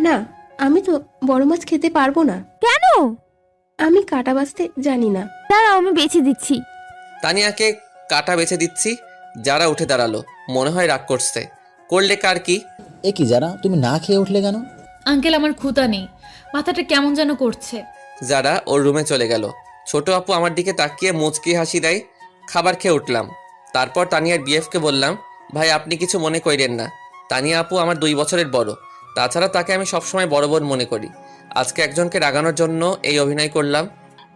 না, আমি তো বড় মাছ খেতে পারবো না। কেন? আমি কাটা বাছতে জানি না। দাঁড়াও, আমি বেছে দিচ্ছি। তানিয়াকে কাটা বেছে দিচ্ছি। যারা উঠে দাঁড়ালো, মনে হয় রাগ করছে। করলে কার কি? এ কি যারা, তুমি না খেয়ে উঠলে কেন? আঙ্কেল, আমার ক্ষুধা নেই, মাথাটা কেমন যেন করছে। যারা ওর রুমে চলে গেল। ছোট আপু আমার দিকে তাকিয়ে মুচকি হাসি দেয়। খাবার খেয়ে উঠলাম। তারপর তানিয়ার বিএফকে বললাম, ভাই আপনি কিছু মনে করেন না, তানিয়া আপু আমার 2 বছরের বড়। তাছাড়া তাকে আমি সবসময় বড় বোন মনে করি। আজকে একজনকে রাগানোর জন্য এই অভিনয় করলাম।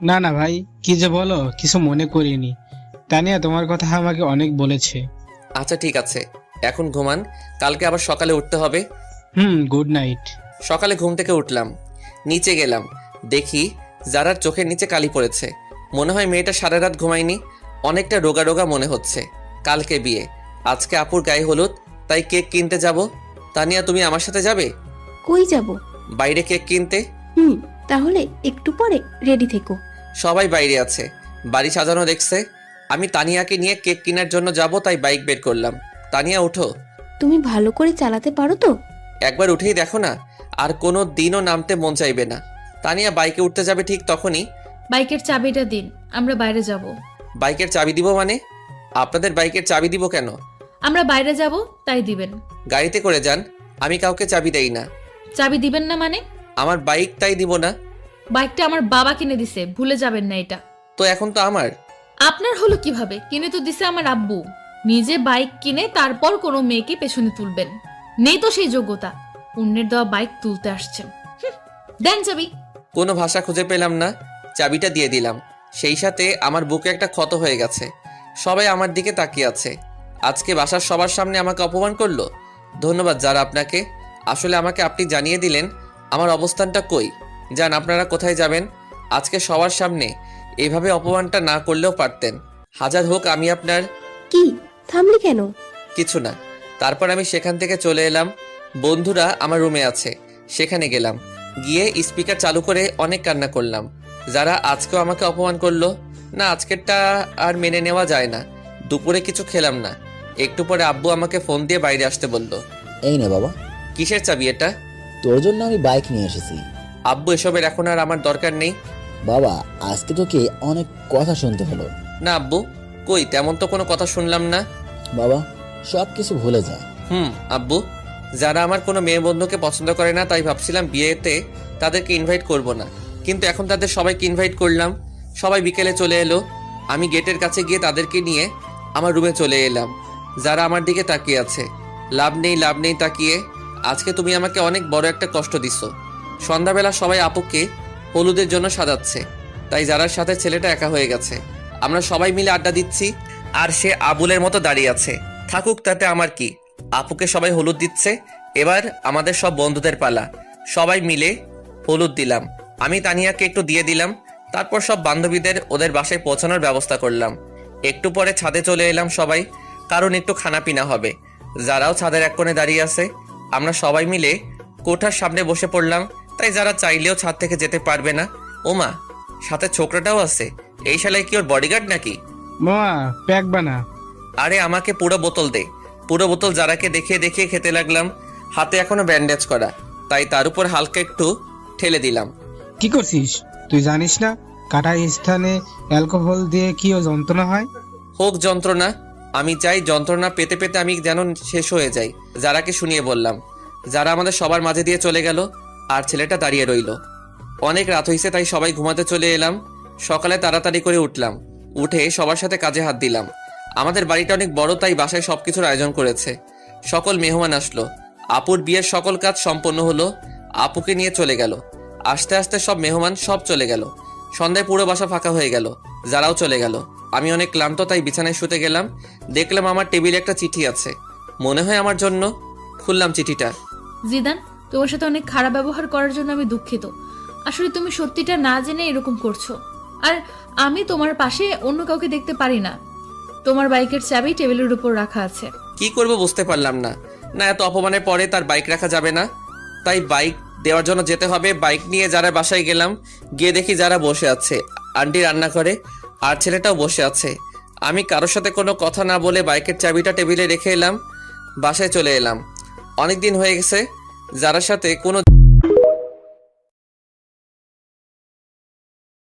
না না ভাই, কি যে বলো, কিছু মনে করিনি। তানিয়া তোমার কথা আমাকে অনেক বলেছে। আচ্ছা ঠিক আছে, এখন ঘুমান, কালকে আবার সকালে উঠতে হবে। Good night. সকালে ঘুম থেকে উঠলাম, নিচে গেলাম, দেখি যারার চোখের নিচে কালি পড়েছে। মনে হয় মেয়েটা সারা রাত ঘুমায়নি, অনেকটা রোগা রোগা মনে হচ্ছে। কালকে বিয়ে, আজকে আপুর গায়ে হলুদ, তাই কেক কিনতে যাব। তানিয়া তুমি আমার সাথে যাবে? কই যাব? বাইরে কেক কিনতে। তাহলে একটু পরে রেডি থেকো। সবাই বাইরে আছে, বাড়ি সাজানো দেখছে। আমি তানিয়াকে নিয়ে কেক কেনার জন্য যাব, তাই বাইক বের করলাম। তানিয়া ওঠো। তুমি ভালো করে চালাতে পারো তো? একবার উঠেই দেখো না, আর কোনো দিনও নামতে মন চাইবে না। তানিয়া বাইকে উঠতে যাবে ঠিক তখনই, বাইকের চাবিটা দিন, আমরা বাইরে যাব। বাইকের চাবি দিব মানে? আপনাদের বাইকের চাবি দিব কেন? আমরা বাইরে যাব, তাই দিবেন। গাড়িতে করে যান, আমি কাউকে চাবি দেই না। চাবি দিবেন না মানে? আমার বাইক, তাই দিব না। বাইকটা আমার বাবা কিনে দিছে, ভুলে যাবেন না এটা। তো এখন তো আমার। আপনার হলো কিভাবে? কিনে তো দিছে আমার আব্বু। নিজে বাইক কিনে তারপর কোনো মেয়েকে পেছনে তুলবেন, নেই তো সেই যোগ্যতা। অন্যের দেওয়া বাইক তুলতে আসছেন। দেন চাবি। কোনো ভাষা খুঁজে পেলাম না, চাবিটা দিয়ে দিলাম। সেই সাথে আমার বুকে একটা ক্ষত হয়ে গেছে। সবাই আমার দিকে তাকিয়ে আছে। আজকে বাসার সবার সামনে আমাকে অপমান করলো। ধন্যবাদ যারা আপনাকে। আসলে আমাকে আপনি জানিয়ে দিলেন আমার অবস্থানটা কই। যান, আপনারা কোথায় যাবেন? আজকে সবার সামনে এভাবে অপমানটা না করলেও পারতেন। হাজার হোক আমি আপনার। কি থামলি কেন? কিছু না। তারপর আমি সেখান থেকে চলে এলাম। বন্ধুরা আমার রুমে আছে, সেখানে গেলাম। গিয়ে স্পিকার চালু করে অনেক কান্না করলাম। যারা আজকেও আমাকে অপমান করলো না, আজকেরটা আর মেনে নেওয়া যায় না। দুপুরে কিছু খেলাম না। একটু পরে আব্বু আমাকে ফোন দিয়ে বাইরে আসতে বলল। এই নে বাবা, কিসের চাবি এটা? তোর জন্য আমি বাইক নিয়ে এসেছি। আব্বু এসবের এখন আর আমার দরকার নেই। বাবা, আজকে তোকে অনেক কথা শুনতে হলো। না আব্বু, কই তেমন তো কোনো কথা শুনলাম না। বাবা, সব কিছু ভুলে যা। আব্বু, যারা আমার কোনো মেয়ে বন্ধুকে পছন্দ করে না, তাই ভাবছিলাম বিয়েতে তাদেরকে ইনভাইট করব না, কিন্তু এখন তাদের সবাইকে ইনভাইট করলাম। সবাই বিকেলে চলে এলো। আমি গেটের কাছে গিয়ে তাদেরকে নিয়ে আমার রুমে চলে এলাম। যারা আমার দিকে তাকিয়ে আছে। লাভ নেই তাকিয়ে। আজকে তুমি আমাকে অনেক বড় একটা কষ্ট দিছো। সন্ধ্যাবেলা সবাই আপুকে হলুদের জন্য সাজাচ্ছে, তাই যারার সাথে ছেলেটা একা হয়ে গেছে। আমরা সবাই মিলে আড্ডা দিচ্ছি, আর সে আবুলের মতো দাঁড়িয়ে আছে। থাকুক, তাতে আমার কি। আপুকে সবাই হলুদ দিচ্ছে। এবার আমাদের সব বন্ধুদের পালা। সবাই মিলে হলুদ দিলাম। আমি তানিয়াকে একটু দিয়ে দিলাম। তারপর সব বান্ধবীদের ওদের বাসায় পৌঁছানোর ব্যবস্থা করলাম। একটু পরে ছাদে চলে এলাম সবাই, কারণ একটু খানাপিনা হবে। যারাও ছাদের এক কোণে দাঁড়িয়ে আছে। আমরা সবাই মিলে কোঠার সামনে বসে পড়লাম, তাই যারা চাইলেও ছাদ থেকে যেতে পারবে না। ওমা, সাথে ছোকরাটাও আছে। এই শালায় কি ওর বডিগার্ড নাকি? মামা, প্যাক বানা। আরে আমাকে পুরো বোতল দে। পুরো বোতল যারাকে দেখিয়ে দেখিয়ে খেতে লাগলাম। হাতে এখনো ব্যান্ডেজ করা, তাই তার উপর হালকা একটু ঠেলে দিলাম। কি করছিস? তুই জানিস না কাটা স্থানে অ্যালকোহল দিয়ে কি ও যন্ত্রণা হয়? হোক যন্ত্রণা, আমি চাই যন্ত্রণা পেতে পেতে আমি যেন শেষ হয়ে যাই। যারাকে শুনিয়ে বললাম। যারা আমাদের সবার মাঝে দিয়ে চলে গেল, আর ছেলেটা দাঁড়িয়ে রইল। অনেক রাত হয়েছে, তাই সবাই ঘুমাতে চলে এলাম। সকালে তাড়াতাড়ি করে উঠলাম। উঠে সবার সাথে কাজে হাত দিলাম। আমাদের বাড়িটা অনেক বড়, তাই বাসায় সবকিছুর আয়োজন করেছে। সকল মেহমান আসলো। আপুর বিয়ের সকল কাজ সম্পন্ন হলো। আপুকে নিয়ে চলে গেল। আস্তে আস্তে সব মেহমান সব চলে গেল। সন্ধ্যায় পুরো বাসা ফাঁকা হয়ে গেল। যারাও চলে গেল। আমি অনেক ক্লান্ত, তাই বিছানায় শুতে গেলাম। দেখলাম আমার টেবিলে একটা চিঠি আছে, মনে হয় আমার জন্য। খুললাম চিঠিটা। জিদান, তোমার সাথে অনেক খারাপ ব্যবহার করার জন্য আমি দুঃখিত। আসলে তুমি সত্যিটা না জেনে এরকম করছো। আর আমি তোমার পাশে অন্য কাউকে দেখতে পারি না। তোমার বাইকের চাবি টেবিলের উপর রাখা আছে। কি করব বুঝতে পারলাম না। না, এত অপমানের পরে তার বাইক রাখা যাবে না, তাই বাইক দেওয়ার জন্য যেতে হবে। বাইক নিয়ে যারা বাসায় গেলাম। গিয়ে দেখি যারা বসে আছে, আন্টি রান্না করে, আর ছেলেটাও বসে আছে। আমি কারোর সাথে কোনো কথা না বলে বাইকের চাবিটা টেবিলে রেখে এলাম। বাসায় চলে এলাম। অনেক দিন হয়ে গেছে যারার সাথে কোনো